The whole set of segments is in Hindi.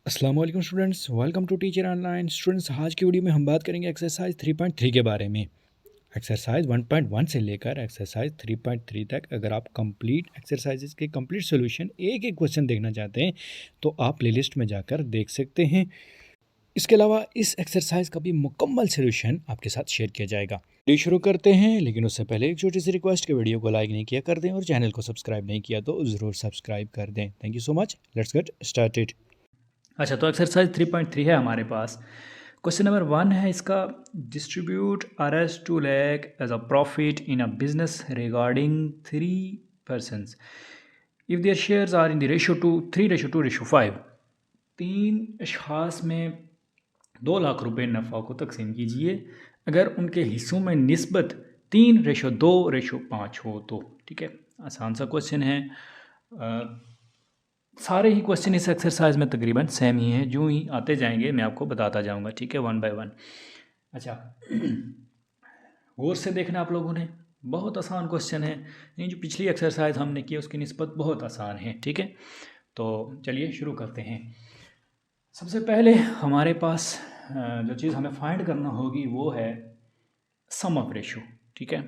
अस्सलाम वालेकुम students, welcome to teacher online. Students, आज की वीडियो में हम बात करेंगे एक्सरसाइज 3.3 के बारे में। एक्सरसाइज 1.1 से लेकर एक्सरसाइज 3.3 तक अगर आप कंप्लीट एक्सरसाइजेज के कंप्लीट सॉल्यूशन एक एक क्वेश्चन देखना चाहते हैं तो आप प्लेलिस्ट में जाकर देख सकते हैं। इसके अलावा इस एक्सरसाइज का भी मुकम्मल सॉल्यूशन आपके साथ शेयर किया जाएगा। वीडियो शुरू करते हैं, लेकिन उससे पहले एक छोटी सी रिक्वेस्ट के वीडियो को लाइक नहीं किया कर दें और चैनल को सब्सक्राइब नहीं किया तो ज़रूर सब्सक्राइब कर दें। Thank you so much. Let's get started. अच्छा, तो एक्सरसाइज 3.3 है हमारे पास। क्वेश्चन नंबर 1 है इसका, distribute RS two lakh as a profit in a business regarding 3 persons if their shares are in the ratio to 3:2:5। 3 अशखास में 2 लाख रुपए नफ़ा को तकसीम कीजिए अगर उनके हिस्सों में निस्बत 3:2:5 हो तो। ठीक है, आसान सा क्वेश्चन है। सारे ही क्वेश्चन इस एक्सरसाइज में तकरीबन सेम ही हैं, जो ही आते जाएंगे मैं आपको बताता जाऊंगा। ठीक है, 1 बाय 1। अच्छा, गौर से देखना आप लोगों ने, बहुत आसान क्वेश्चन है। ये जो पिछली एक्सरसाइज हमने की उसकी निस्बत बहुत आसान है। ठीक है, तो चलिए शुरू करते हैं। सबसे पहले हमारे पास जो चीज़ हमें फाइंड करना होगी वो है सम ऑफ रेशो। ठीक है,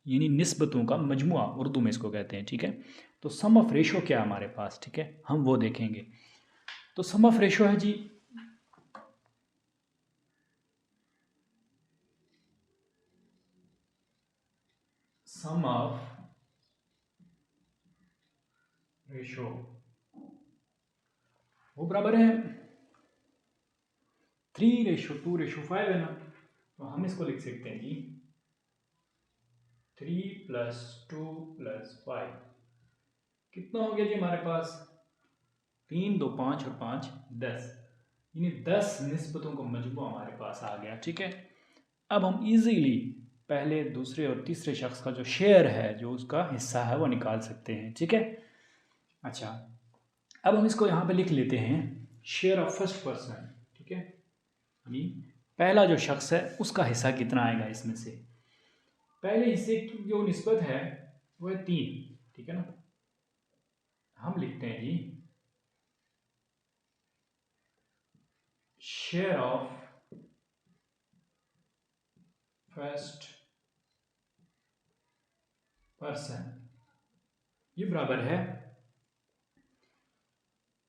यानी निस्बतों का मजमुआ उर्दू में इसको कहते हैं। ठीक है, तो सम ऑफ रेशो क्या है हमारे पास, ठीक है, हम वो देखेंगे। तो सम ऑफ रेशो है जी, सम ऑफ रेशो वो बराबर है 3:2:5 है ना। तो हम इसको लिख सकते हैं जी 3+2+5 कितना हो गया जी हमारे पास, 3, 2, 5 और 5 10, यानी 10 निस्बतों का मजमू हमारे पास आ गया। ठीक है, अब हम इजीली पहले दूसरे और तीसरे शख्स का जो शेयर है, जो उसका हिस्सा है, वो निकाल सकते हैं। ठीक है, अच्छा, अब हम इसको यहाँ पे लिख लेते हैं शेयर ऑफ फर्स्ट पर्सन। ठीक है, यानी पहला जो शख्स है उसका हिस्सा कितना आएगा इसमें से। पहले हिस्से की जो निस्बत है वो है 3। ठीक है ना, हम लिखते हैं जी शेयर ऑफ फर्स्ट पर्सन, ये बराबर है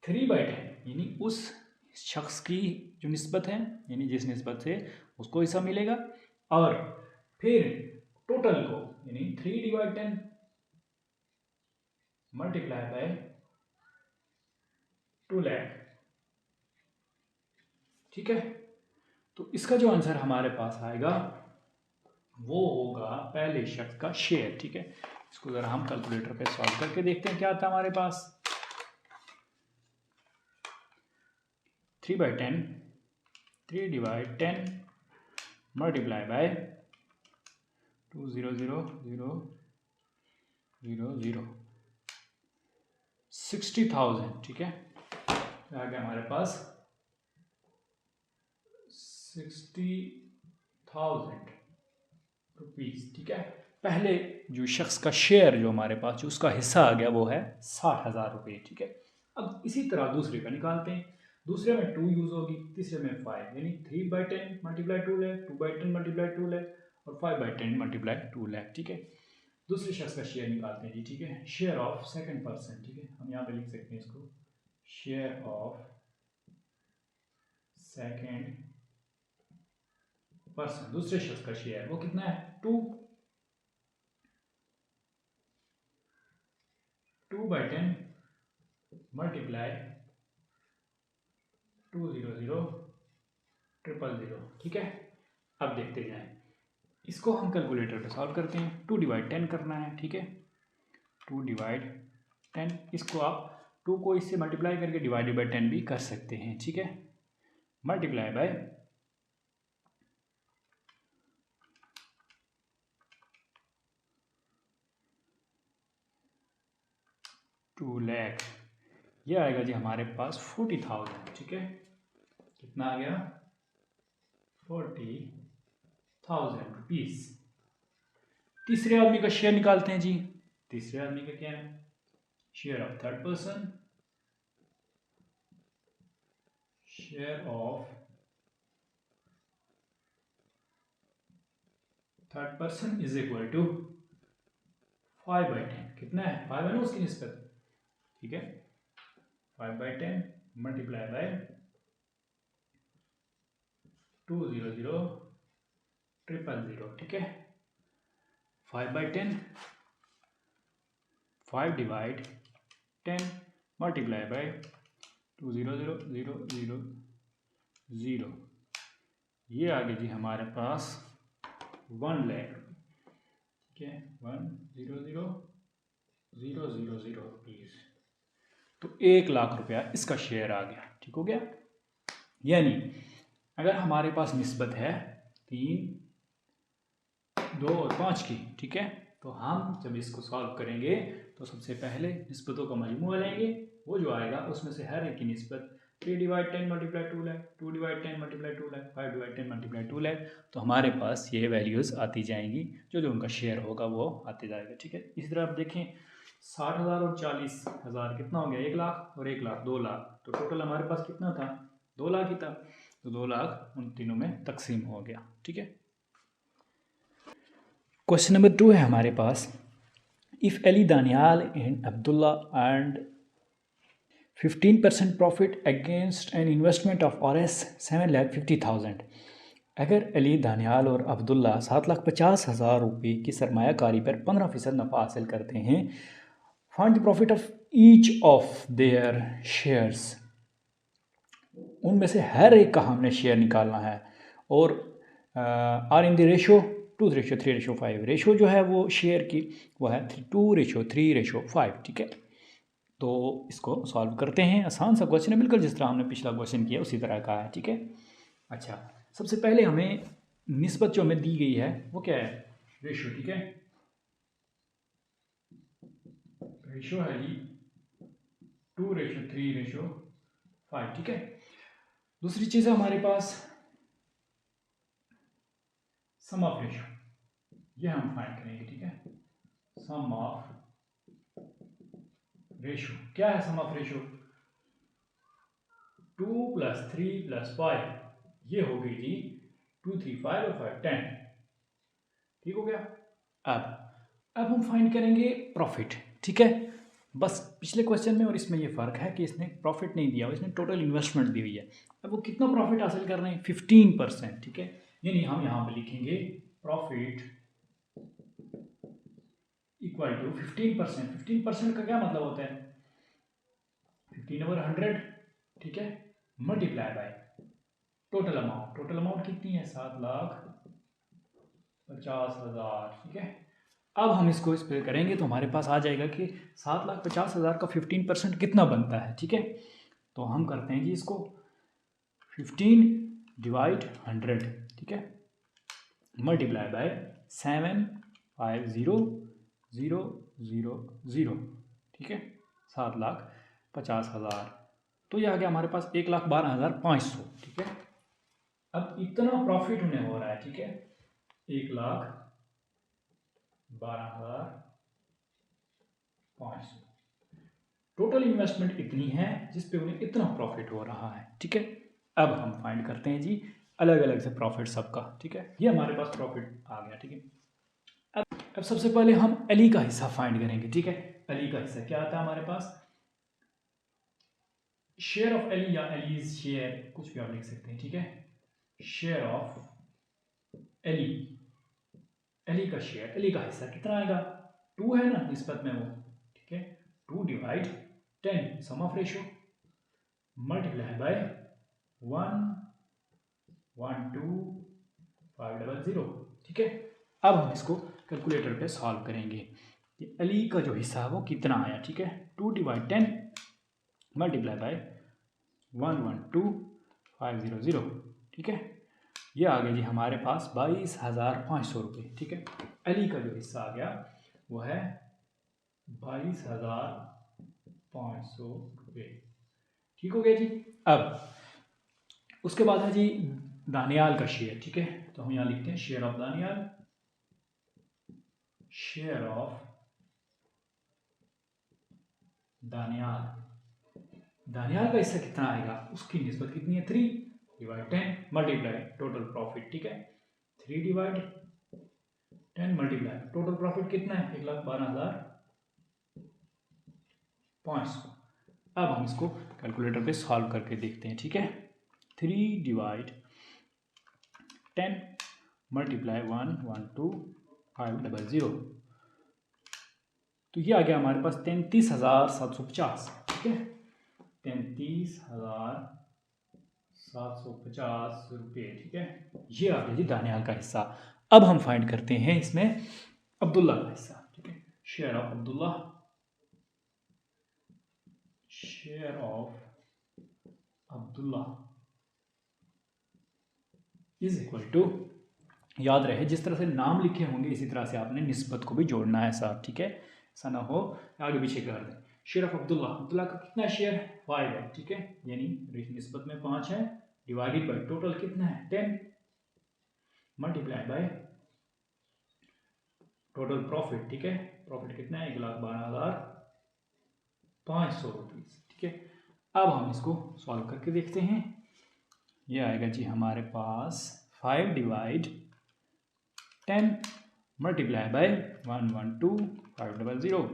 3/10, यानी उस शख्स की जो निस्बत है, यानी जिस निस्बत से उसको हिस्सा मिलेगा, और फिर टोटल को, यानी 3/10 मल्टीप्लाई बाय 2 लाख। ठीक है, तो इसका जो आंसर हमारे पास आएगा वो होगा पहले शख्स का शेयर। ठीक है, इसको जरा हम कैलकुलेटर पे सॉल्व करके देखते हैं क्या आता है हमारे पास। 3/10, 3/10 मल्टीप्लाई बाय 200,000 60,000। ठीक है, आ गया हमारे पास 60,000 रुपीज़। ठीक है, पहले जो शख्स का शेयर जो हमारे पास जो उसका हिस्सा आ गया वो है 60,000 रुपये। ठीक है, अब इसी तरह दूसरे का निकालते हैं। दूसरे में 2 यूज़ होगी, तीसरे में 5, यानी 3/10 मल्टीप्लाई 2 लाख, 2/10 मल्टीप्लाई 2 लाख और 5/10 मल्टीप्लाई 2 लाख। ठीक है, दूसरे शख्स का शेयर निकालते हैं जी। ठीक है, शेयर ऑफ सेकंड पर्सन। ठीक है, हम यहाँ पे लिख सकते हैं इसको शेयर ऑफ सेकंड पर्सन, दूसरे शख्स का शेयर वो कितना है 2, 2/10 मल्टीप्लाई 200,000। ठीक है, अब देखते जाएं, इसको हम कैलकुलेटर पे सॉल्व करते हैं। 2/10 करना है। ठीक है, 2/10, इसको आप 2 को इससे मल्टीप्लाई करके डिवाइडेड बाई 10 भी कर सकते हैं। ठीक है, मल्टीप्लाई बाय 2 लाख, ये आएगा जी हमारे पास 40,000। ठीक है, कितना आ गया 40,000 रुपीज़। तीसरे आदमी का शेयर निकालते हैं जी। तीसरे आदमी का क्या है, share of third person, share of third person is equal to 5/10। कितना है? 5 है ना उसकी निस्बत, ठीक है। 5/10 मल्टीप्लाई बाय 200,000,000, ठीक है। 5/10, 5 डिवाइड 10 मल्टीप्लाई बाय 200,000,000, ये आ गया जी हमारे पास 1 लाख, ठीक है। 100,000 रुपीज़, तो 1 लाख रुपया इसका शेयर आ गया, ठीक हो गया। यानी अगर हमारे पास निस्बत है 3, 2 और 5 की, ठीक है, तो हम जब इसको सॉल्व करेंगे तो सबसे पहले निस्बतों का मजमूआ लेंगे, वो जो आएगा उसमें से हर एक की निस्बत 3/10 multiply 2 lakh, 2/10 multiply 2 lakh, 5/10 multiply 2 lakh, तो हमारे पास ये वैल्यूज़ आती जाएंगी, जो जो उनका शेयर होगा वो आते जाएगा, ठीक है। इसी तरह आप देखें 60,000 और 40,000 कितना हो गया? 1 लाख और 1 लाख 2 लाख, तो टोटल हमारे पास कितना था? 2 लाख ही था, तो 2 लाख उन तीनों में तकसीम हो गया, ठीक है। क्वेश्चन नंबर 2 है हमारे पास, if Ali Daniyal and Abdullah and 15% profit against an investment of RS 7,50,000। अगर अली दानियाल और अब्दुल्ला 7,50,000 रुपये की सरमायाकारी पर 15% नफ़ा हासिल करते हैं, find the profit of each of their shares. उनमें से हर एक का हमने शेयर निकालना है, और are in the ratio 2:3:5। Ratio जो है वो शेयर की वो है 2:3:5, ठीक है। तो इसको सॉल्व करते हैं, आसान सा क्वेश्चन है बिल्कुल, जिस तरह हमने पिछला क्वेश्चन किया उसी तरह का है, ठीक है। अच्छा, सबसे पहले हमें निस्बत जो हमें दी गई है वो क्या है? रेशो, ठीक है। रेशो है जी 2:3:5, ठीक है। दूसरी चीज़ है हमारे पास सम ऑफ रेशो, ये हम फाइंड करेंगे, ठीक है। सम ऑफ रेशो क्या है? सम ऑफ रेशो 2 + 3 + 5, ये हो गई जी 2, 3, 5 और 5 10, ठीक हो गया। अब हम फाइंड करेंगे प्रॉफिट, ठीक है। बस पिछले क्वेश्चन में और इसमें ये फ़र्क है कि इसने प्रॉफिट नहीं दिया, इसने टोटल इन्वेस्टमेंट दी हुई है। अब वो कितना प्रॉफिट हासिल कर रहे हैं? 15%, ठीक है। यानी हम यहाँ पे लिखेंगे प्रॉफिट इक्वल टू 15%। 15% का क्या मतलब होता है? 15/100, ठीक है, multiply by total amount. Total amount कितनी है? 7,50,000, ठीक है। अब हम इसको इस पे करेंगे तो हमारे पास आ जाएगा कि 7,50,000 का 15% कितना बनता है, ठीक है। तो हम करते हैं जी इसको 15/100, ठीक है, मल्टीप्लाई बाय 750,000, ठीक है, 7,50,000, तो ये आ गया हमारे पास 1,12,500, ठीक है। अब इतना प्रॉफिट उन्हें हो रहा है, ठीक है, 1,12,500। टोटल इन्वेस्टमेंट इतनी है जिस पे उन्हें इतना प्रॉफिट हो रहा है, ठीक है। अब हम फाइंड करते हैं जी अलग अलग से प्रॉफिट सबका, ठीक है। ये हमारे पास प्रॉफिट आ गया, ठीक है। अब सबसे पहले हम अली का हिस्सा फाइंड करेंगे, ठीक है। अली का हिस्सा क्या आता है हमारे पास? शेयर ऑफ अली या अलीज शेयर, कुछ भी आप लिख सकते हैं, ठीक है। शेयर ऑफ अली, अली का शेयर, अली का हिस्सा कितना आएगा? 2 है ना निस्बत में वो, ठीक है। 2/10 सम ऑफ रेशो मल्टीप्लाई बाय 1,12,500, ठीक है। अब हम इसको कैलकुलेटर पे सॉल्व करेंगे कि अली का जो हिस्सा है वो कितना आया, ठीक है। 2/10 मल्टीप्लाई बाय 1,12,500, ठीक है। ये आ गया जी हमारे पास 22,500 रुपये, ठीक है। अली का जो हिस्सा आ गया वो है 22,500 रुपये, ठीक हो गया जी। अब उसके बाद है जी दानियाल का शेयर, ठीक है। तो हम यहाँ लिखते हैं share of Daniyal, share of Daniyal Daniyal का हिस्सा कितना आएगा, उसकी निस्बत कितनी है 3 डिवाइड 10 मल्टीप्लाई टोटल प्रॉफिट, ठीक है 3 डिवाइड 10 मल्टीप्लाई टोटल प्रॉफिट कितना है 1,12,500। अब हम इसको कैलकुलेटर पे सॉल्व करके देखते हैं, ठीक है 3 डिवाइड 10 मल्टीप्लाई 112,500, तो ये आ गया हमारे पास 33,750, ठीक है 33,750 रुपये, ठीक है ये आ गया जी दानियाल का हिस्सा। अब हम फाइंड करते हैं इसमें अब्दुल्ला का हिस्सा, ठीक है share of Abdullah, share of Abdullah is equal to, याद रहे जिस तरह से नाम लिखे होंगे इसी तरह से आपने निस्बत को भी जोड़ना है साहब, ठीक है ऐसा ना हो आगे पीछे कर दें। शेयर ऑफ अब्दुल्ला, अब्दुल्ला का कितना शेयर 5 है, ठीक है यानी निस्बत में 5 है, डिवाइडेड बाय टोटल कितना है 10 मल्टीप्लाई बाय टोटल प्रॉफिट, ठीक है प्रॉफिट कितना है 1,12,500 रुपीज, ठीक है। अब हम इसको सॉल्व करके देखते हैं, ये आएगा जी हमारे पास 5 डिवाइड 10 मल्टीप्लाई बाय 112,500,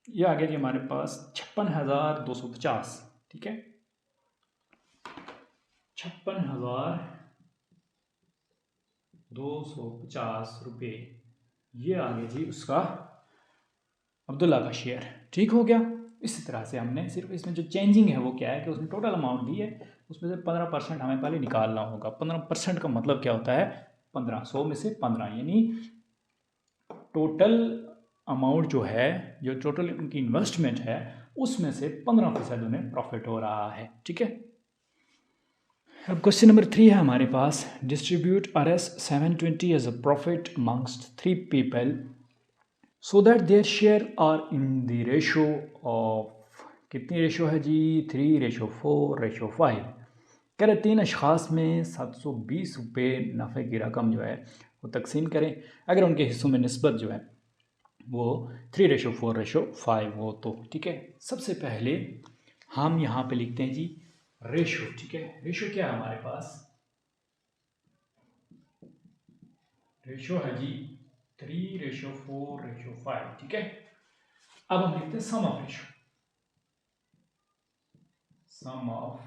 ये आ गया जी हमारे पास 56,250, ठीक है 56,250 रुपये, ये आ गया जी उसका अब्दुल्ला का शेयर, ठीक हो गया। इसी तरह से हमने सिर्फ इसमें जो चेंजिंग है वो क्या है कि उसने टोटल अमाउंट दी है, उसमें से 15% हमें पहले निकालना होगा। 15% का मतलब क्या होता है 1500 में से 15, यानी टोटल अमाउंट जो है, जो टोटल उनकी इन्वेस्टमेंट है उसमें से 15% उन्हें प्रॉफिट हो रहा है, ठीक है। अब क्वेश्चन नंबर 3 है हमारे पास, distribute RS 720 as a profit amongst 3 people so that their share are in the ratio of, कितनी रेशो है जी 3:4:5। कह रहे 3 अशखास में 720 रुपये नफ़े की रकम जो है वो तकसीम करें, अगर उनके हिस्सों में निस्बत जो है वो 3:4:5 हो तो, ठीक है। सबसे पहले हम यहाँ पे लिखते हैं जी रेशो, ठीक है रेशो क्या है हमारे पास, रेशो है जी 3:4:5, ठीक है। अब हम लिखते हैं sum of ratio, sum of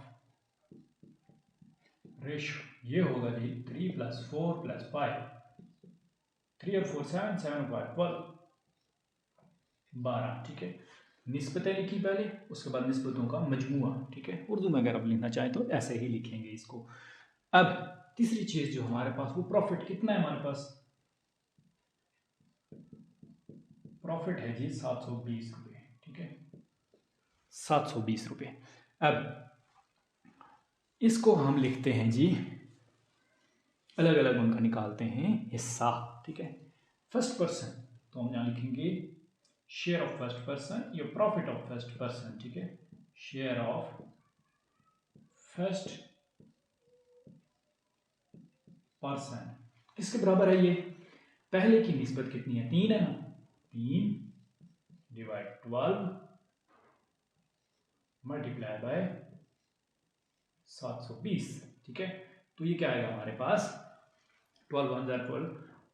ratio ये होगा जी 3 + 4 + 5, 3 और 4 7, 7 और 5 12, ठीक है। निस्बतें लिखी पहले, उसके बाद निस्बतों का मजमूआ, ठीक है। उर्दू में अगर आप लिखना चाहें तो ऐसे ही लिखेंगे इसको। अब तीसरी चीज जो हमारे पास वो प्रॉफिट कितना है हमारे पास, प्रॉफिट है जी 720 रुपये, ठीक है 720 रुपये। अब इसको हम लिखते हैं जी अलग अलग उनका निकालते हैं हिस्सा, ठीक है। फर्स्ट पर्सन तो हम यहाँ लिखेंगे शेयर ऑफ फर्स्ट पर्सन या प्रॉफिट ऑफ फर्स्ट पर्सन, ठीक है शेयर ऑफ फर्स्ट पर्सन किसके बराबर है, ये पहले की निस्बत कितनी है 3 है ना, 3 डिवाइड 12 मल्टीप्लाई बाय 720, ठीक है। तो ये क्या आएगा हमारे पास 12 1 12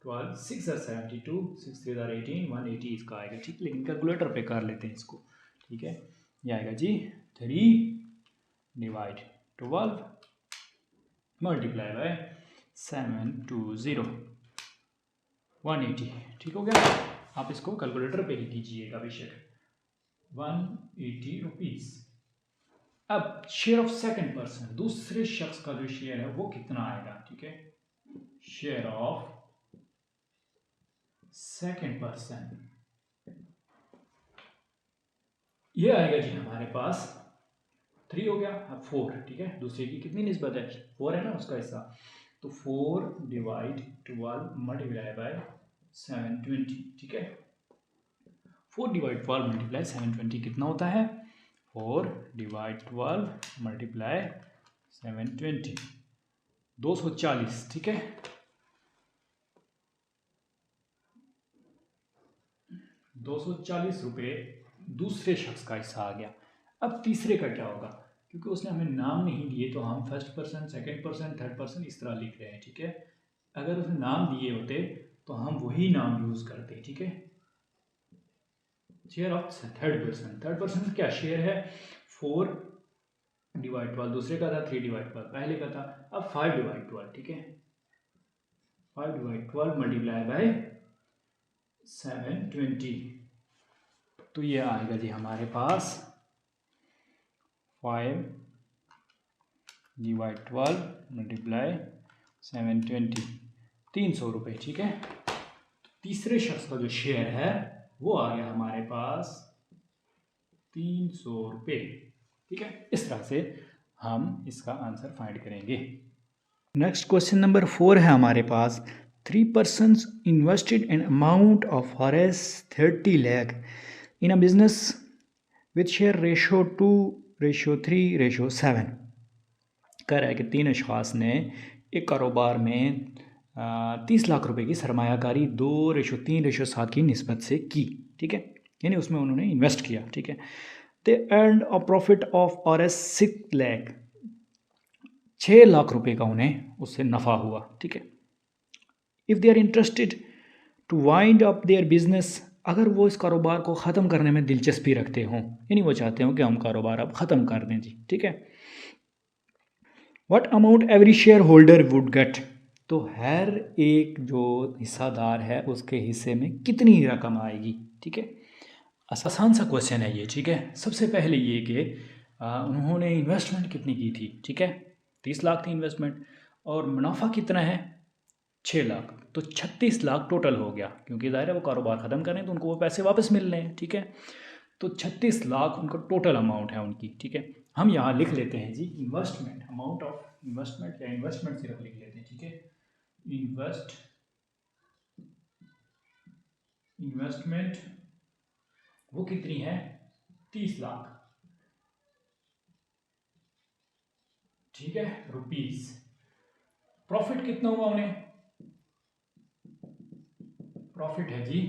12 6 72 6 3 18 180 इसका आएगा, ठीक। लेकिन कैलकुलेटर पे कर लेते हैं इसको, ठीक है। ये आएगा जी 3 डिवाइड 12 मल्टीप्लाई बाय 720 180, ठीक हो गया। आप इसको कैलकुलेटर पे ही कीजिएगा बेशक 180 रुपीज। अब शेयर ऑफ सेकंड पर्सन, दूसरे शख्स का जो शेयर है वो कितना आएगा, ठीक है शेयर ऑफ सेकंड पर्सन ये आएगा जी हमारे पास 3 हो गया, अब 4, ठीक है दूसरे की कितनी निस्बत है 4 है ना उसका हिस्सा, तो 4 डिवाइड 12 मल्टीप्लाई बाय 720, ठीक है 4 डिवाइड 12 मल्टीप्लाई 720 कितना होता है 4 डिवाइड 12 मल्टीप्लाई 720 240, ठीक है 240 रुपये दूसरे शख्स का हिस्सा आ गया। अब तीसरे का क्या होगा, क्योंकि उसने हमें नाम नहीं दिए तो हम first person, second person, third person इस तरह लिख रहे हैं, ठीक है। अगर उसने नाम दिए होते तो हम वही नाम यूज़ करते, ठीक है। शेयर ऑफ थर्ड पर्सन क्या शेयर है, 4/12, दूसरे का था 3/12, पहले का था। अब 5/12, ठीक है, 5/12 मल्टीप्लाई बाय 720, तो ये आएगा जी हमारे पास 5/12 मल्टीप्लाई 720, 300 रुपये, ठीक है। तीसरे शख्स का जो शेयर है वो आ गया हमारे पास 300 रुपये, ठीक है। इस तरह से हम इसका आंसर फाइंड करेंगे। नेक्स्ट क्वेश्चन नंबर 4 है हमारे पास, 3 persons invested an amount of Rs 30 lakh in a business with share ratio 2:3:7। कह रहा है कि 3 अशखास ने एक कारोबार में 30 लाख रुपए की सरमायाकारी 2:3:7 की निस्बत से की, ठीक है, यानी उसमें उन्होंने इन्वेस्ट किया, ठीक है। They earn a profit of Rs 6 lakh, 6 lakh रुपए का उन्हें उससे नफ़ा हुआ, ठीक है। If they are interested to wind up their business, अगर वो इस कारोबार को ख़त्म करने में दिलचस्पी रखते हों, यानी वो चाहते हो कि हम कारोबार अब ख़त्म कर दें जी, ठीक है। What amount every share holder would get, तो हर एक जो हिस्सादार है उसके हिस्से में कितनी रकम आएगी, ठीक है। आसान सा क्वेश्चन है ये, ठीक है। सबसे पहले ये कि उन्होंने इन्वेस्टमेंट कितनी की थी, ठीक है, 30 लाख थी इन्वेस्टमेंट, और मुनाफा कितना है 6 लाख, तो 36 लाख टोटल हो गया, क्योंकि ज़ाहिर है वो कारोबार ख़त्म करें तो उनको वो पैसे वापस मिल रहे हैं, ठीक है। तो 36 लाख उनका टोटल अमाउंट है उनकी, ठीक है। हम यहाँ लिख लेते हैं जी इन्वेस्टमेंट, अमाउंट ऑफ इन्वेस्टमेंट, या इन्वेस्टमेंट सिर्फ लिख लेते हैं, ठीक है। इन्वेस्टमेंट वो कितनी है 30 लाख, ठीक है, रुपीस। प्रॉफिट कितना हुआ उन्हें, प्रॉफिट है जी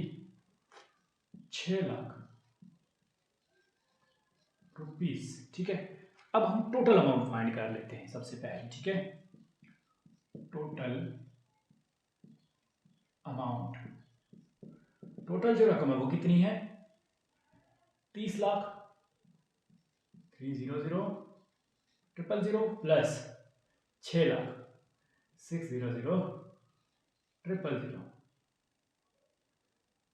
6 लाख रुपीस, ठीक है। अब हम टोटल अमाउंट फाइंड कर लेते हैं सबसे पहले, ठीक है। टोटल अमाउंट, टोटल जो रकम है वो कितनी है 30 लाख, 300,000,000 प्लस 6 लाख 600,000,000,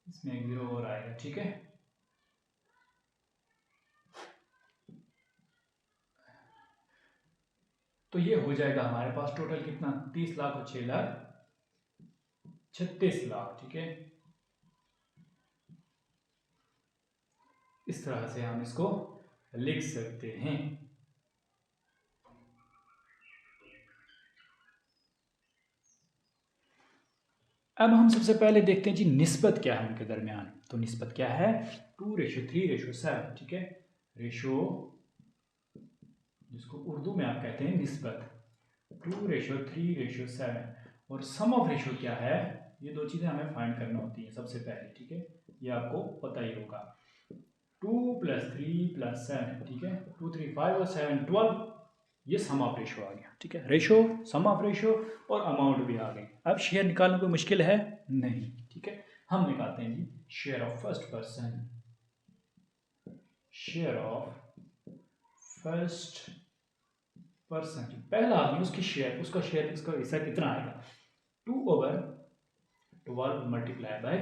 इसमें एक जीरो और आएगा, ठीक है। तो ये हो जाएगा हमारे पास टोटल कितना 30 लाख और 6 लाख 36 लाख, ठीक है। इस तरह से हम इसको लिख सकते हैं। अब हम सबसे पहले देखते हैं जी निस्बत क्या है उनके दरमियान, तो निस्बत क्या है 2:3:7, ठीक है। रेशो जिसको उर्दू में आप कहते हैं निस्बत, 2:3:7, और सम ऑफ रेशो क्या है, ये दो चीज़ें हमें फाइंड करना होती हैं सबसे पहले, ठीक है। ये आपको पता ही होगा, 2 + 3 + 7, ठीक है, 2 3 5 और 7 12, ये सम ऑफ रेशो आ गया, ठीक है। रेशो, सम ऑफ रेशो और अमाउंट भी आ गई। अब शेयर निकालना कोई मुश्किल है नहीं, ठीक है। हम निकालते हैं जी share of first person, share of first person, पहला आदमी उसका शेयर इसका हिस्सा कितना आएगा 2/12 मल्टीप्लाई बाय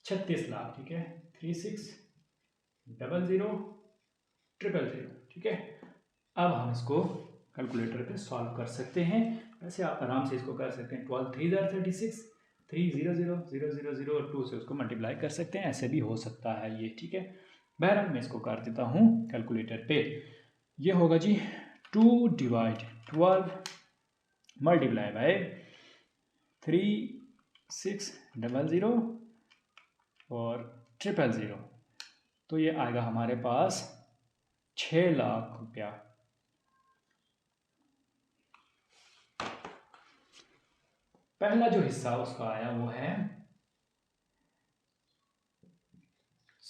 36 लाख, ठीक है, 36000000, ठीक है। अब हम इसको कैलकुलेटर पे सॉल्व कर सकते हैं, वैसे आप आराम से इसको कर सकते हैं, 12 3 36, 3000000 और 2 से उसको मल्टीप्लाई कर सकते हैं, ऐसे भी हो सकता है ये, ठीक है। बहरहाल मैं इसको कर देता हूँ कैलकुलेटर पे, ये होगा जी 2/12 मल्टीप्लाई बाय 3600 और 000, तो ये आएगा हमारे पास 6 लाख रुपया। पहला जो हिस्सा उसका आया वो है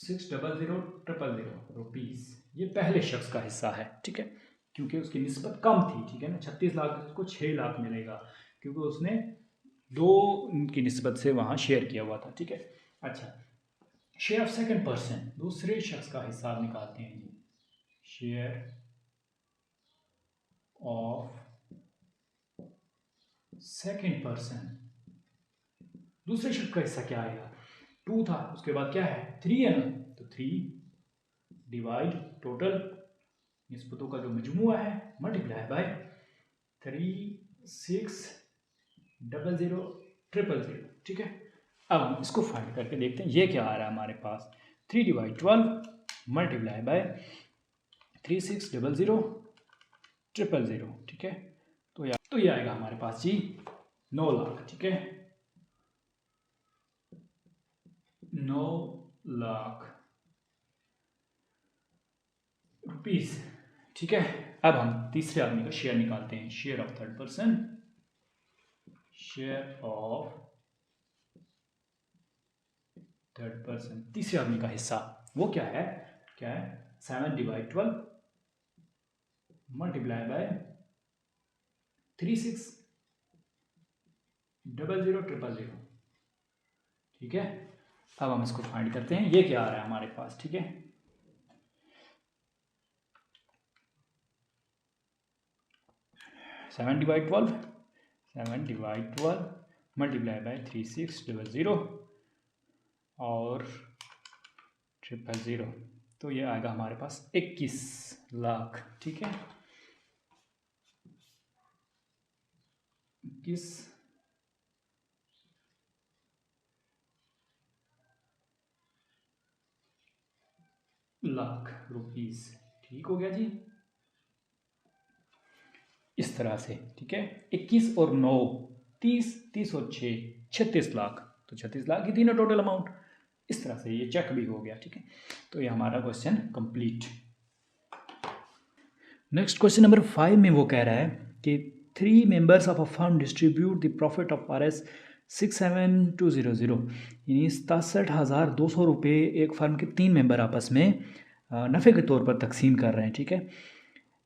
600,000 रुपीज़, ये पहले शख्स का हिस्सा है, ठीक है, क्योंकि उसकी निस्बत कम थी, ठीक है ना। 36 लाख को 6 लाख मिलेगा क्योंकि उसने 2 की निस्बत से वहाँ शेयर किया हुआ था, ठीक है। अच्छा, शेयर ऑफ सेकंड पर्सन, दूसरे शख्स का हिस्सा निकालते हैं जी। शेयर ऑफ सेकंड पर्सन, दूसरे शख्स का हिस्सा क्या आएगा? 2 था, उसके बाद क्या है? 3 है ना, तो 3 डिवाइड टोटल निस्बतों का जो मजमुआ है मल्टीप्लाई बाय 3600,000,000, ठीक है। अब हम इसको फाइंड करके देखते हैं ये क्या आ रहा है हमारे पास। 3 डिवाइड 12 मल्टीप्लाई बाय 3600,000,000, ठीक है। तो ये आएगा हमारे पास जी 9 लाख, ठीक है, 9 लाख रुपीस, ठीक है। अब हम तीसरे आदमी का शेयर निकालते हैं। Share of third person, share of third person, तीसरे आदमी का हिस्सा वो क्या है? 7 डिवाइड 12 मल्टीप्लाई बाय 3600,000,000, ठीक है। अब हम इसको फाइंड करते हैं ये क्या आ रहा है हमारे पास, ठीक है। 7 डिवाइड 12 मल्टीप्लाई बाय 3600 और 000, तो ये आएगा हमारे पास 21 लाख, ठीक है। 21 लाख रुपीस, ठीक हो गया जी, इस तरह से, ठीक है। 21 और 9 30, 30 और 6 36 लाख, तो 36 लाख ही थी ना टोटल अमाउंट। इस तरह से ये चेक भी हो गया, ठीक है। तो ये हमारा question complete. Next question number 5 में वो कह रहा है कि 3 members of a firm distribute the profit of RS 67200, यानी 67,200 रुपये एक फर्म के 3 मेंबर आपस में नफ़े के तौर पर तकसीम कर रहे हैं, ठीक है।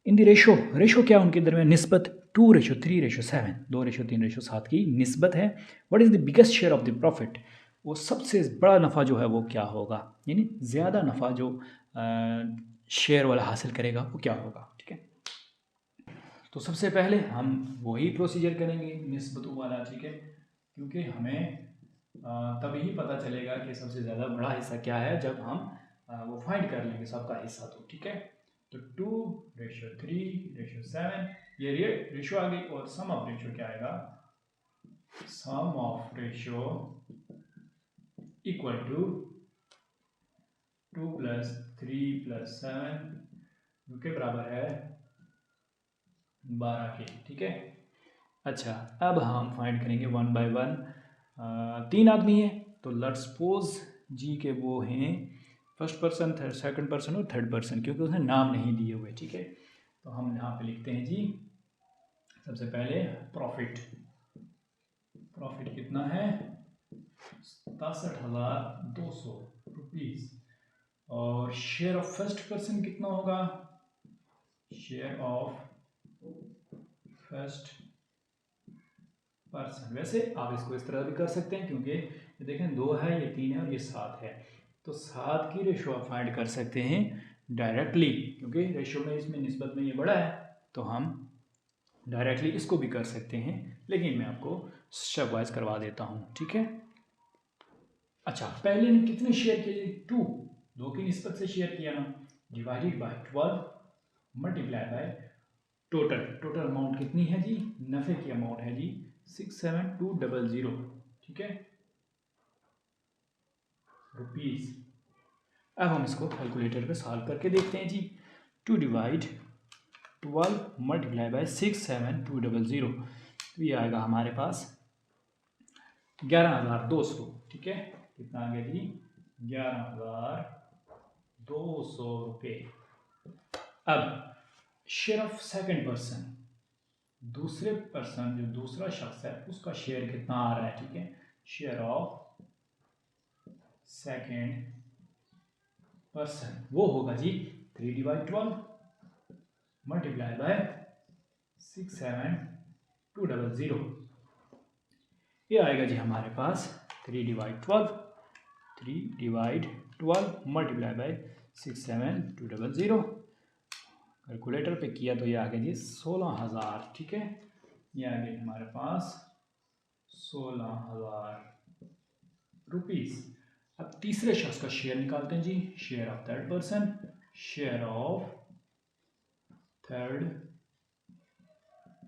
इन दी रेशो क्या उनके दरमियान निस्बत 2:3:7, 2:3:7 की निस्बत है। What is the biggest share of the profit, वो सबसे बड़ा नफ़ा जो है वो क्या होगा, यानी ज़्यादा नफ़ा जो शेयर वाला हासिल करेगा वो क्या होगा, ठीक है। तो सबसे पहले हम वही प्रोसीजर करेंगे निस्बतों वाला, ठीक है, क्योंकि हमें तभी पता चलेगा कि सबसे ज़्यादा बड़ा हिस्सा क्या है जब हम वो फाइंड कर लेंगे सबका हिस्सा, तो ठीक है। तो 2:3:7 ये रेशो आ गई, और सम ऑफ रेशो क्या आएगा? सम ऑफ रेशो इक्वल टू 2 + 3 + 7 जो के बराबर है 12 के, ठीक है। अच्छा, अब हम फाइंड करेंगे 1 बाय 1। 3 आदमी है, तो लेट्स सपोज जी के वो हैं फर्स्ट पर्सन, सेकंड पर्सन और थर्ड पर्सन, क्योंकि उसने नाम नहीं दिए हुए, ठीक है। तो हम यहाँ पे लिखते हैं जी, सबसे पहले प्रॉफिट कितना है? 67,200 रुपीज़। और शेयर ऑफ फर्स्ट पर्सन कितना होगा? शेयर ऑफ फर्स्ट पर्सन, वैसे आप इसको इस तरह भी कर सकते हैं, क्योंकि ये देखें 2 है, ये 3 है और ये 7 है, तो 7 की रेशो आप फाइंड कर सकते हैं डायरेक्टली, क्योंकि रेशो में इसमें निस्बत में ये बड़ा है, तो हम डायरेक्टली इसको भी कर सकते हैं, लेकिन मैं आपको स्टेप वाइज करवा देता हूँ, ठीक है। अच्छा, पहले ने कितने शेयर किए? 2 की निस्बत से शेयर किया ना, divided by 12 multiply by total amount कितनी है जी? नफ़े की अमाउंट है जी 67200, ठीक है, रुपीज़। अब हम इसको कैलकुलेटर पे सॉल्व करके देखते हैं जी। 2 डिवाइड 12 मल्टीप्लाई बाय 67200, तो ये आएगा हमारे पास 11,200, ठीक है। कितना आ गया जी? 11,200 रुपये। अब शेयर ऑफ सेकंड पर्सन, दूसरे पर्सन जो दूसरा शख्स है उसका शेयर कितना आ रहा है, ठीक है। शेयर ऑफ सेकंड परसेंट, वो होगा जी 3/12 मल्टीप्लाई बाय 67200। ये आएगा जी हमारे पास 3/12 मल्टीप्लाई बाय 67200। कैलकुलेटर पे किया तो ये आ गया जी 16,000। ठीक है, ये आ गया हमारे पास 16,000 रुपीज़। अब तीसरे शख्स का शेयर निकालते हैं जी। Share of third person, share of third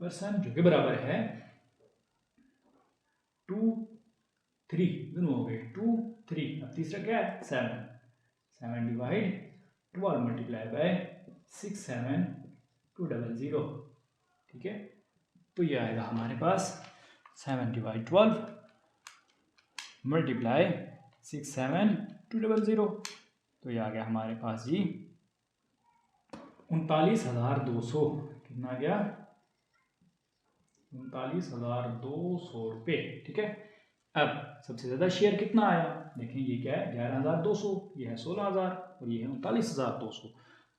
person जो कि बराबर है 2 3, दोनों हो गए 2 3। अब तीसरा क्या है 7/12 मल्टीप्लाई बाय 67200। ठीक है, तो ये आएगा हमारे पास 7/12 मल्टीप्लाई 67200। तो ये आ गया हमारे पास जी 39,200। कितना आ गया 39,200 रुपये। ठीक है, अब सबसे ज़्यादा शेयर कितना आया देखें, ये क्या है 11,200, ये है 16,000 और ये है 39,200।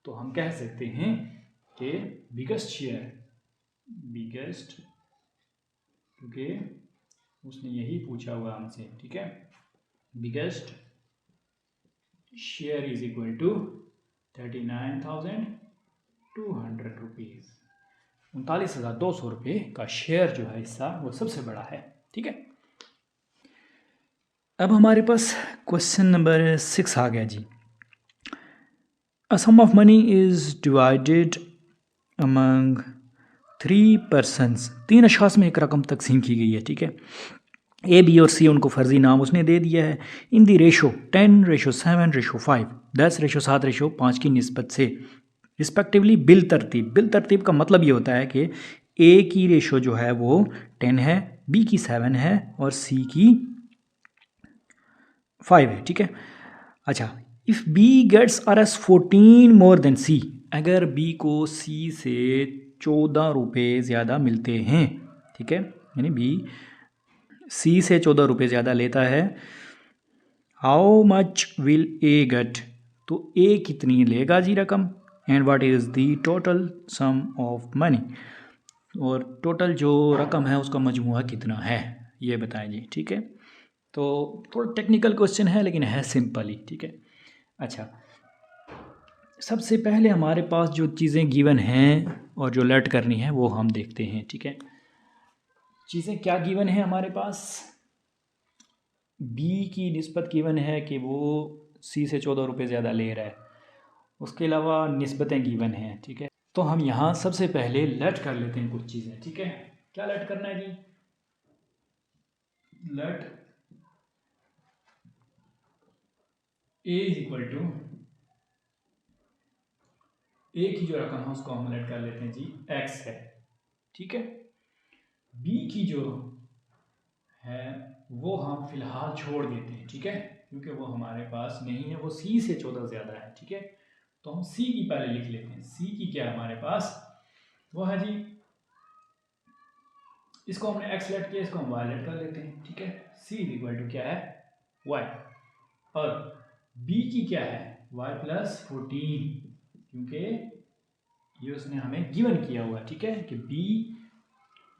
तो हम कह सकते हैं कि बिगेस्ट शेयर, बिगेस्ट, क्योंकि उसने यही पूछा हुआ हमसे। ठीक है, biggest share is equal to 39,200 rupees. 39,200 रुपये का शेयर जो है हिस्सा वो सबसे बड़ा है। ठीक है, अब हमारे पास क्वेश्चन नंबर 6 आ गया जी। A sum of money is divided among 3 persons, 3 अशखास में एक रकम तकसीम की गई है। ठीक है, ए बी और सी उनको फर्जी नाम उसने दे दिया है। इन दी रेशो 10:7:5, 10:7:5 की निस्बत से रिस्पेक्टिवली बिल तरतीब। बिल तरतीब का मतलब ये होता है कि ए की रेशो जो है वो 10 है, बी की 7 है और सी की 5 है। ठीक है, अच्छा, if B gets RS 14 more than C, अगर बी को सी से 14 रुपये ज़्यादा मिलते हैं। ठीक है, यानी बी सी से 14 रुपये ज़्यादा लेता है। How much will A get, तो ए कितनी लेगा जी रकम। And what is the total sum of money, और टोटल जो रकम है उसका मजमूआ कितना है ये बताएं जी। ठीक है, तो थोड़ा टेक्निकल क्वेश्चन है लेकिन है सिंपल ही। ठीक है, अच्छा, सबसे पहले हमारे पास जो चीज़ें गिवन हैं और जो लेट करनी है वो हम देखते हैं। ठीक है, चीज़ें क्या गिवन है हमारे पास, बी की निस्बत गिवन है कि वो सी से 14 रुपये ज़्यादा ले रहा है। उसके अलावा निस्बतें गिवन हैं। ठीक है, तो हम यहाँ सबसे पहले लेट कर लेते हैं कुछ चीज़ें। ठीक है, क्या लेट करना है जी, let A is equal to, A की जो रकम है उसको हम लेट कर लेते हैं जी एक्स है। ठीक है, बी की जो है वो हम फिलहाल छोड़ देते हैं। ठीक है, क्योंकि वो हमारे पास नहीं है, वो सी से 14 ज़्यादा है। ठीक है, तो हम सी की पहले लिख लेते हैं। सी की क्या है हमारे पास, वो है जी, इसको हमने एक्स लेट किया, इसको हम वाई लेट कर लेते हैं। ठीक है, सी इज इक्वल टू क्या है वाई, और बी की क्या है y+14, क्योंकि ये उसने हमें गिवन किया हुआ है। ठीक है, कि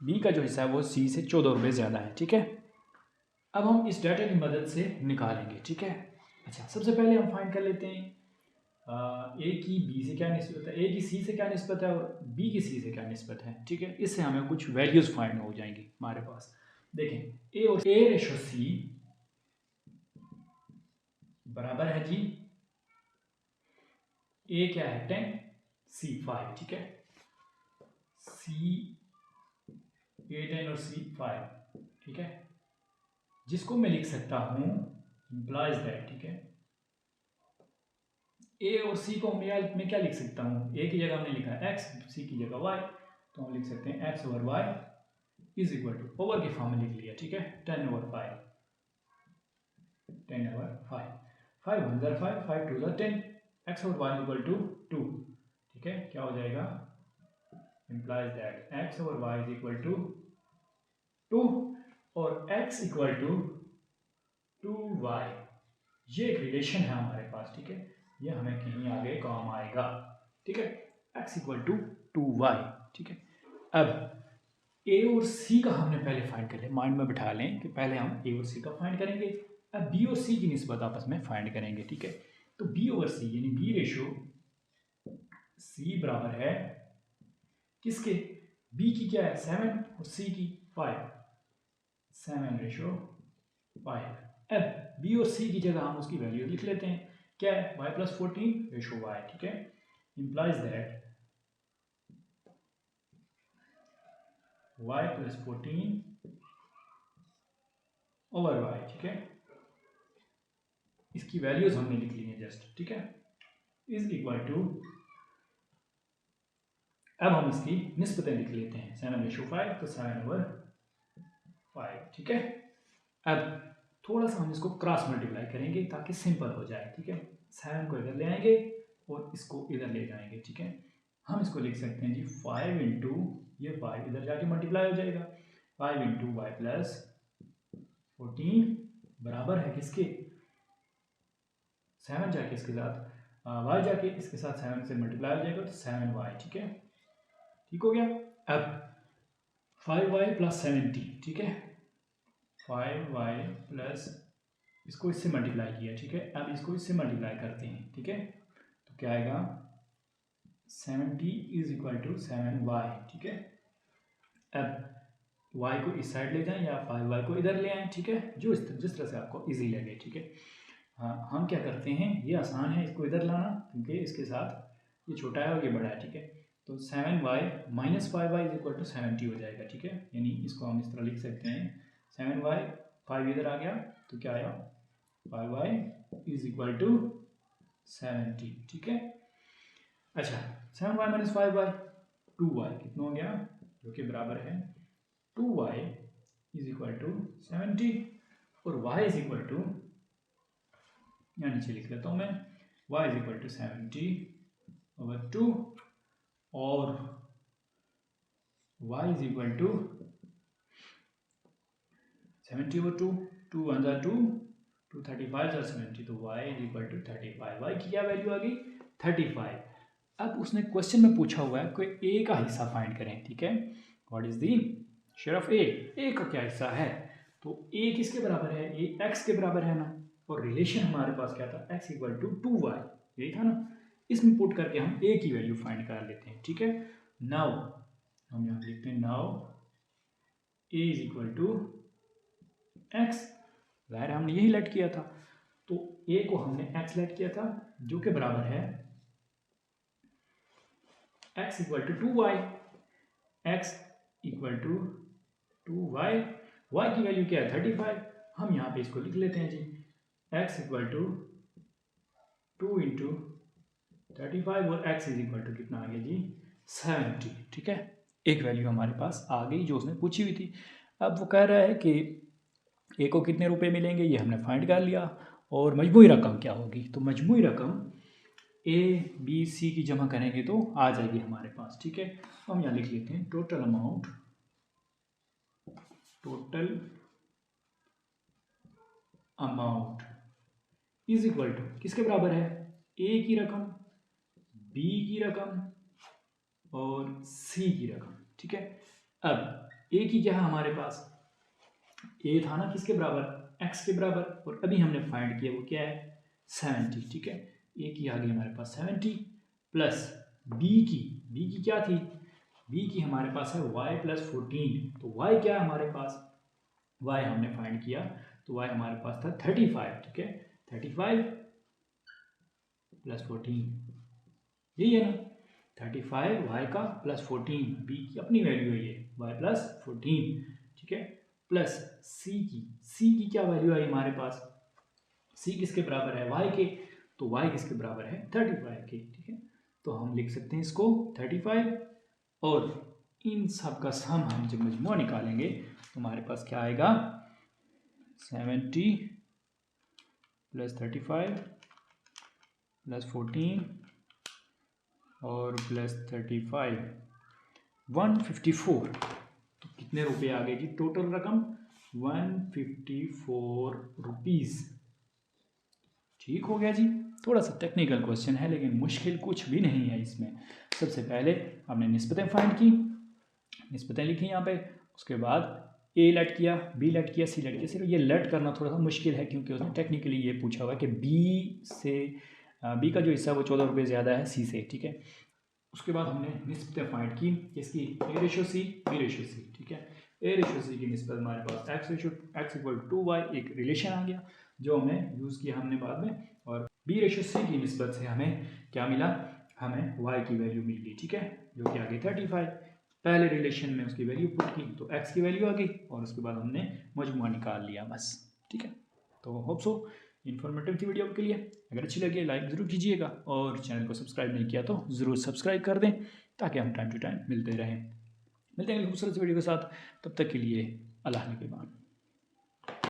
बी का जो हिस्सा है वो सी से 14 रुपये ज़्यादा है। ठीक है, अब हम इस डाटा की मदद से निकालेंगे। ठीक है, अच्छा, सबसे पहले हम फाइंड कर लेते हैं ए की बी से क्या निस्बत है, ए की सी से क्या निस्बत है और बी की सी से क्या निस्बत है। ठीक है, इससे हमें कुछ वैल्यूज़ फाइंड हो जाएंगी हमारे पास। देखें, ए और A/C बराबर है जी, ए क्या है 10, सी 5। ठीक है, सी A10 और सी 5। ठीक है, जिसको मैं लिख सकता हूं इम्प्लाइज दैट। ठीक है, ए और सी को मैं क्या लिख सकता हूं, ए की जगह हमने लिखा है एक्स, सी की जगह वाई, तो हम लिख सकते हैं x over y is equal to, over के फॉर्म में लिख लिया। ठीक है, 10/5, 10/5, 5 1 ज़र 5, 5 2 ज़र 10, x over y equal to 2। ठीक है, क्या हो जाएगा, implies that x over y is equal to 2 और x इक्वल टू 2y, ये एक रिलेशन है हमारे पास। ठीक है, ये हमें कहीं आगे काम आएगा, ठीक है। x इक्वल टू 2y, ठीक है। अब ए और सी का हमने पहले फाइंड कर लिया, माइंड में बिठा लें कि पहले हम ए और सी का फाइंड करेंगे, अब बी और सी की निस्बत आपस में फाइंड करेंगे, ठीक है। तो बी ओवर सी यानी बी रेशो सी बराबर है किसके, बी की क्या है 7 और सी की 5, 7:5। अब बी और सी की जगह हम उसकी वैल्यू लिख लेते हैं, क्या है y + 14/y, ठीक है। इंप्लाइज दैट y + 14/y, ठीक है। इसकी वैल्यूज हमने लिख ली है जस्ट, ठीक है, इज इक्वल टू, अब हम इसकी निस्बतें लिख लेते हैं, 7:5 तो 7/5, ठीक है। अब थोड़ा सा हम इसको क्रॉस मल्टीप्लाई करेंगे ताकि सिंपल हो जाए, ठीक है। 7 को इधर ले आएंगे और इसको इधर ले जाएंगे, ठीक है। हम इसको लिख सकते हैं जी 5 इंटू ये 5 इधर जाके मल्टीप्लाई हो जाएगा, 5 इंटू वाई प्लस 14 बराबर है किसके, 7 जाके इसके साथ वाई जाके इसके साथ 7 से मल्टीप्लाई हो जाएगा तो 7y, ठीक है, ठीक हो गया। अब 5y + 70, ठीक है, 5y प्लस इसको इससे मल्टीप्लाई किया, ठीक है। अब इसको इससे मल्टीप्लाई करते हैं, ठीक है, तो क्या आएगा 70 = 7y, ठीक है। अब y को इस साइड ले जाएं या 5y को इधर ले आएं, ठीक है, जो जिस तरह से आपको इजी लगे, ठीक है। हाँ, हम क्या करते हैं, ये आसान है इसको इधर लाना क्योंकि इसके साथ ये छोटा है और ये बड़ा है, ठीक है। तो 7y - 5y = 70 हो जाएगा, ठीक है। यानी इसको हम इस तरह लिख सकते हैं 7y, 5 इधर आ गया तो क्या आया 5y = 70, ठीक है। अच्छा 7y - 5y 2y कितना हो गया, जो कि बराबर है 2y = 70 और y = यहाँ नीचे लिख लेता हूँ मैं, y = 70/2 और y = 70/2, 2 1 = 2, 2 35 = 70, तो y = 35। y की क्या वैल्यू आ गई 35। अब उसने क्वेश्चन में पूछा हुआ है कोई a का हिस्सा फाइंड करें, ठीक है। What is the share of a का क्या हिस्सा है, तो a किसके बराबर है, ये x के बराबर है ना, और रिलेशन हमारे पास क्या था x = 2y, यही था ना। इसमें पुट करके हम a की वैल्यू फाइंड कर लेते हैं, ठीक है। नाउ हम यहाँ लिखते हैं नाउ a = x, ज़ाहिर हमने यही लेट किया था, तो a को हमने x लेट किया था जो कि बराबर है x = 2y, x = 2y, y की वैल्यू क्या है 35, हम यहाँ पे इसको लिख लेते हैं जी x = 2 × 35 और x = कितना आ गया जी 70, ठीक है। एक वैल्यू हमारे पास आ गई जो उसने पूछी हुई थी। अब वो कह रहा है कि ए को कितने रुपए मिलेंगे, ये हमने फाइंड कर लिया, और मजमूई रकम क्या होगी, तो मजमूई रकम ए बी सी की जमा करेंगे तो आ जाएगी हमारे पास, ठीक है। हम यहाँ लिख लेते हैं total amount is equal to किसके बराबर है, ए की रकम, बी की रकम और सी की रकम, ठीक है। अब ए की क्या है हमारे पास, ए था ना किसके बराबर एक्स के बराबर, और अभी हमने फाइंड किया वो क्या है 70, ठीक है। ए की आ गई हमारे पास 70 प्लस बी की क्या थी, बी की हमारे पास है y + 14, तो y क्या है हमारे पास, y हमने फाइंड किया तो y हमारे पास था 35, ठीक है। 35 + 14 यही है ना, 35 y का प्लस 14, बी की अपनी वैल्यू है ये y + 14, ठीक है, प्लस सी की क्या वैल्यू आई हमारे पास, सी किसके बराबर है y के, तो y किसके बराबर है 35 के, ठीक है। तो हम लिख सकते हैं इसको 35 और इन सब का सम हम जब मजमूआ निकालेंगे तो हमारे पास क्या आएगा 70 + 35 + 14 और +35 154, तो कितने रुपए आ गए जी टोटल रकम 154 रुपीज़, ठीक हो गया जी। थोड़ा सा टेक्निकल क्वेश्चन है लेकिन मुश्किल कुछ भी नहीं है इसमें। सबसे पहले हमने निस्बतें फाइंड की, निस्बतें लिखी यहाँ पे, उसके बाद ए लेट किया, बी लेट किया, सी लेट किया। सिर्फ ये लेट करना थोड़ा सा मुश्किल है क्योंकि उसने टेक्निकली ये पूछा हुआ है कि बी का जो हिस्सा है वो 14 रुपये ज़्यादा है सी से, ठीक है। उसके बाद हमने निस्बतें फाइंड की इसकी ए रेशो सी, बी रेशो सी, ठीक है। ए रेशो सी की निस्बत हमारे पास एक्स इक्वल टू वाई एक रिलेशन आ गया जो हमें यूज़ किया हमने बाद में, और बी रेशो सी की निस्बत से हमें क्या मिला, हमें वाई की वैल्यू मिल गई, ठीक है, जो कि आ गई 35। पहले रिलेशन में उसकी वैल्यू पुट की तो एक्स की वैल्यू आ गई और उसके बाद हमने मजमुआ निकाल लिया बस, ठीक है। तो होप सो इन्फॉर्मेटिव थी वीडियो के लिए। अगर अच्छी लगी लाइक ज़रूर कीजिएगा और चैनल को सब्सक्राइब नहीं किया तो ज़रूर सब्सक्राइब कर दें ताकि हम टाइम टू टाइम मिलते रहें। मिलते हैं खूबसूरत वीडियो के साथ, तब तक के लिए अल्लाह के बाद।